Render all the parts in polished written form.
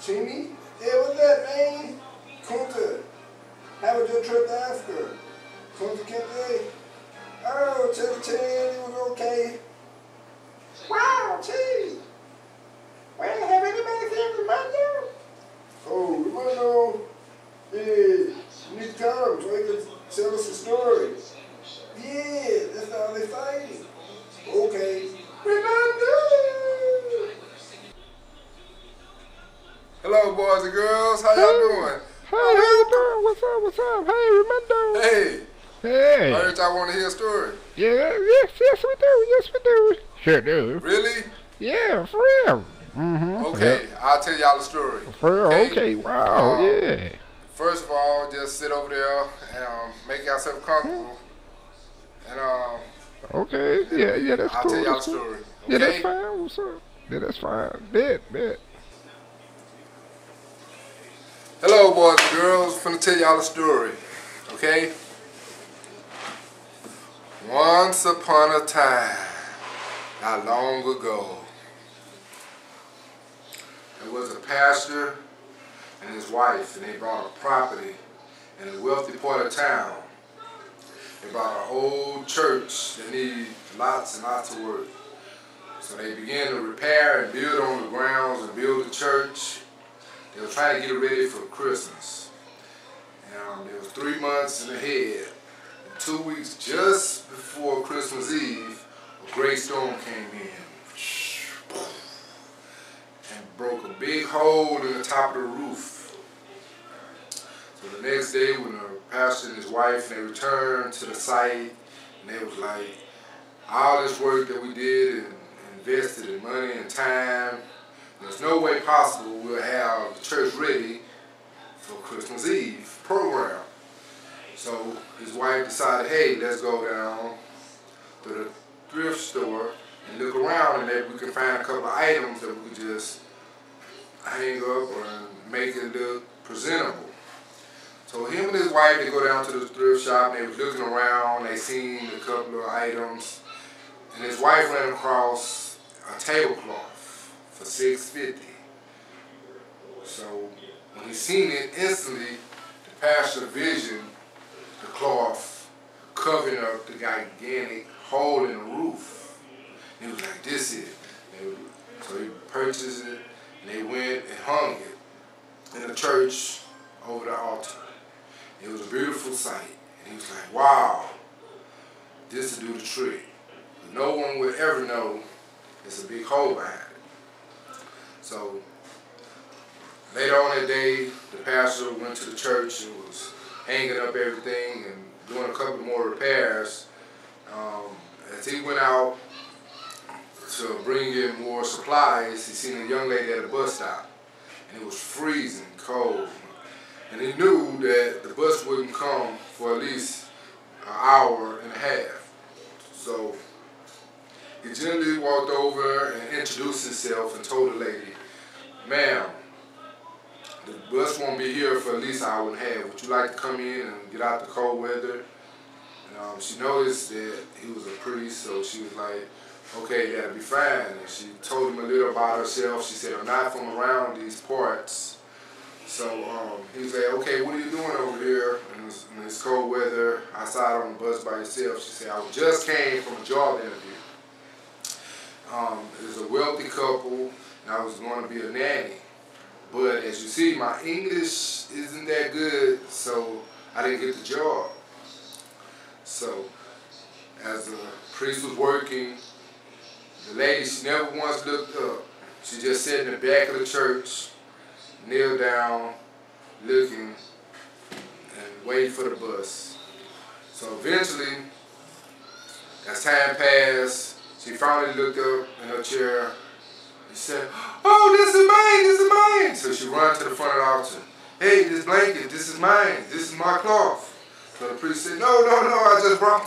Chimney? Yeah, what's that, man? Kunta. How was your trip to Africa? Kunta Kinte? Oh, it was okay. Wow, gee. Well, have anybody seen Ramondo? Oh, Ramondo? Yeah, you need to come so he can tell us a story. Yeah, that's all they say. Okay. Ramondo! Hello, boys and girls. How y'all doing? Hey, how you doing? What's up? What's up? Hey, Ramondo. Hey. Hey. I heard y'all want to hear a story. Yeah, yes, we do. Yes, we do. Sure do. Really? Yeah, for real. Okay, Yep. I'll tell y'all the story. For real. Okay. Wow. Yeah. First of all, just sit over there and make yourself comfortable. And Okay. Yeah, that's I'll cool. tell y'all the That's cool. story. Okay? Yeah, that's fine. What's up? Yeah, that's fine. Bet. Hello, boys and girls. Finna tell y'all a story. Okay? Once upon a time, not long ago, there was a pastor and his wife, and they bought a property in a wealthy part of town. They bought an old church that needed lots and lots of work. So they began to repair and build on the grounds and build the church. They were trying to get it ready for Christmas. And there was 3 months ahead. 2 weeks just before Christmas Eve, a great storm came in and broke a big hole in the top of the roof. So the next day when the pastor and his wife, they returned to the site, and they was like, all this work that we did and invested in money and time, there's no way possible we'll have the church ready for Christmas Eve program. So his wife decided, hey, let's go down to the thrift store and look around, and maybe we can find a couple of items that we could just hang up or make it look presentable. So him and his wife, they go down to the thrift shop, and they was looking around, they seen a couple of items, and his wife ran across a tablecloth for $6.50. So when he seen it, instantly the pastor visioned the cloth covering up the gigantic hole in the roof. And he was like, this is it. So he purchased it, and they went and hung it in the church over the altar. It was a beautiful sight. And he was like, wow, this will do the trick. But no one would ever know there's a big hole behind it. So later on that day, the pastor went to the church and was hanging up everything and doing a couple more repairs. As he went out to bring in more supplies, he seen a young lady at a bus stop, and it was freezing cold. And he knew that the bus wouldn't come for at least an hour and a half. So he gently walked over and introduced himself and told the lady, ma'am, the bus won't be here for at least an hour and a half. Would you like to come in and get out the cold weather? And she noticed that he was a priest, so she was like, okay, that'll be fine. And she told him a little about herself. She said, I'm not from around these parts. So he was like, okay, what are you doing over here in this cold weather outside on the bus by yourself? She said, I just came from a job interview. It was a wealthy couple, and I was going to be a nanny. But as you see, my English isn't that good, so I didn't get the job. So as the priest was working, the lady, she never once looked up. She just sat in the back of the church, kneel down, looking, and waiting for the bus. So eventually, as time passed, she finally looked up in her chair and said, oh, this is mine. So she ran to the front of the altar. Hey, this blanket, this is mine. This is my cloth. So the priest said, no, I just brought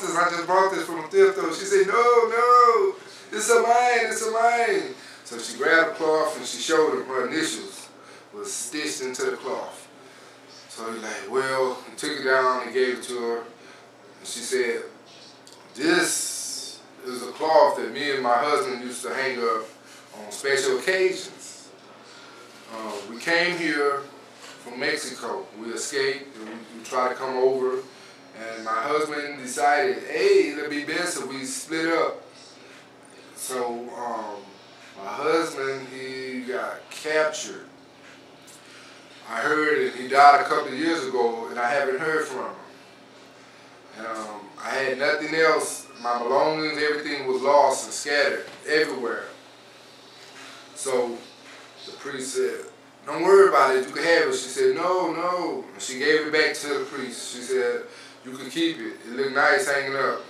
this from a thrift store. She said, no, this is mine. So she grabbed the cloth and she showed him her initials was stitched into the cloth. So he's like, well, he took it down and gave it to her. And she said, this is a cloth that me and my husband used to hang up on special occasions. We we came here from Mexico. We escaped and we tried to come over. And my husband decided, hey, it'll be best if we split up. So my husband, he got captured. I heard that he died a couple of years ago, and I haven't heard from him. And I had nothing else. My belongings, everything was lost and scattered everywhere. So the priest said, don't worry about it, you can have it. She said, no, no. And she gave it back to the priest. She said, you can keep it. It looked nice hanging up.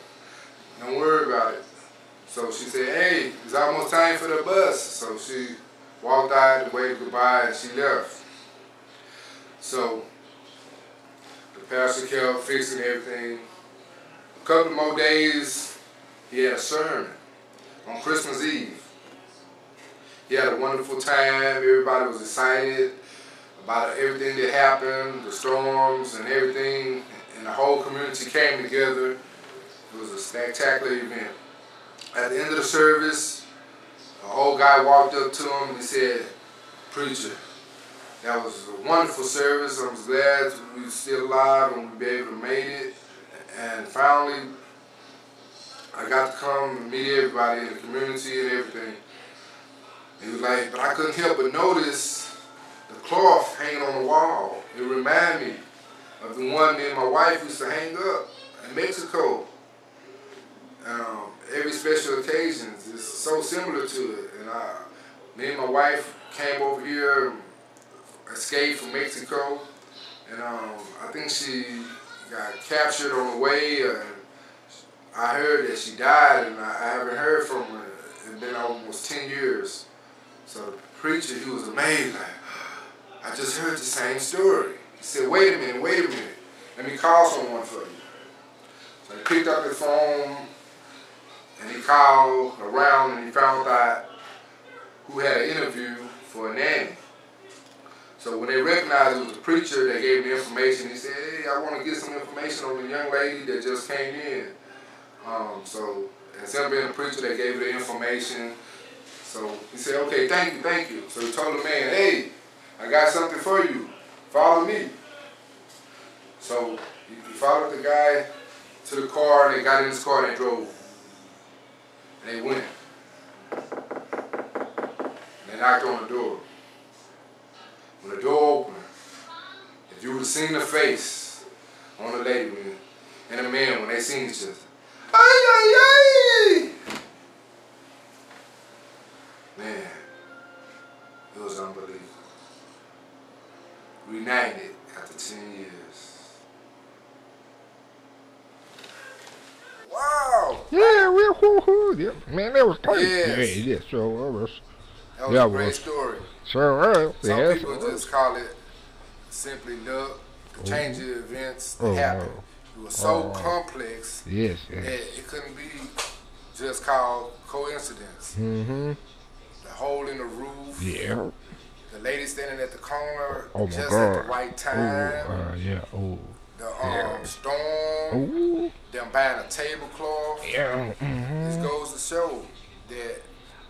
Don't worry about it. So she said, hey, it's almost time for the bus. So she walked out and waved goodbye and she left. So the pastor kept fixing everything. A couple more days, he had a sermon on Christmas Eve. He had a wonderful time. Everybody was excited about everything that happened, the storms and everything, and the whole community came together. It was a spectacular event. At the end of the service, a whole guy walked up to him and he said, preacher, that was a wonderful service. I'm glad we were still alive and we were able to make it. And finally, I got to come and meet everybody in the community and everything. He was like, but I couldn't help but notice the cloth hanging on the wall. It reminded me of the one me and my wife used to hang up in Mexico. Every special occasion is so similar to it. And me and my wife came over here, escaped from Mexico, and I think she got captured on the way. I heard that she died, and I haven't heard from her. It's been almost 10 years. So the preacher, he was amazed, like, I just heard the same story. He said, wait a minute, let me call someone for you. So he picked up his phone, and he called around and he found out who had an interview for a nanny. So when they recognized it was the preacher, they gave him the information. He said, hey, I want to get some information on the young lady that just came in. So instead of being a preacher, they gave him the information. So he said, okay, thank you. So he told the man, hey, I got something for you. Follow me. So he followed the guy to the car, and they got in his car and they drove. And they went. And they knocked on the door. When the door opened, if you would have seen the face on the lady and the man when they seen each other, ay, ay, ay! Man, it was unbelievable. Reunited after 10 years. Wow! Yeah, yeah, man, that was tight. Yes. Yeah, so that was a great story. So, Some people just call it simply luck, the change of events that happened. It was so complex that it couldn't be just called coincidence. Mm-hmm. The hole in the roof. Yeah. The lady standing at the corner just at the right time. The storm. Them buying a tablecloth. Yeah. This goes to show that,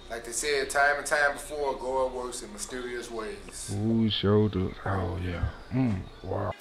like they said time and time before, God works in mysterious ways. Ooh, sure does. Oh, yeah. Wow.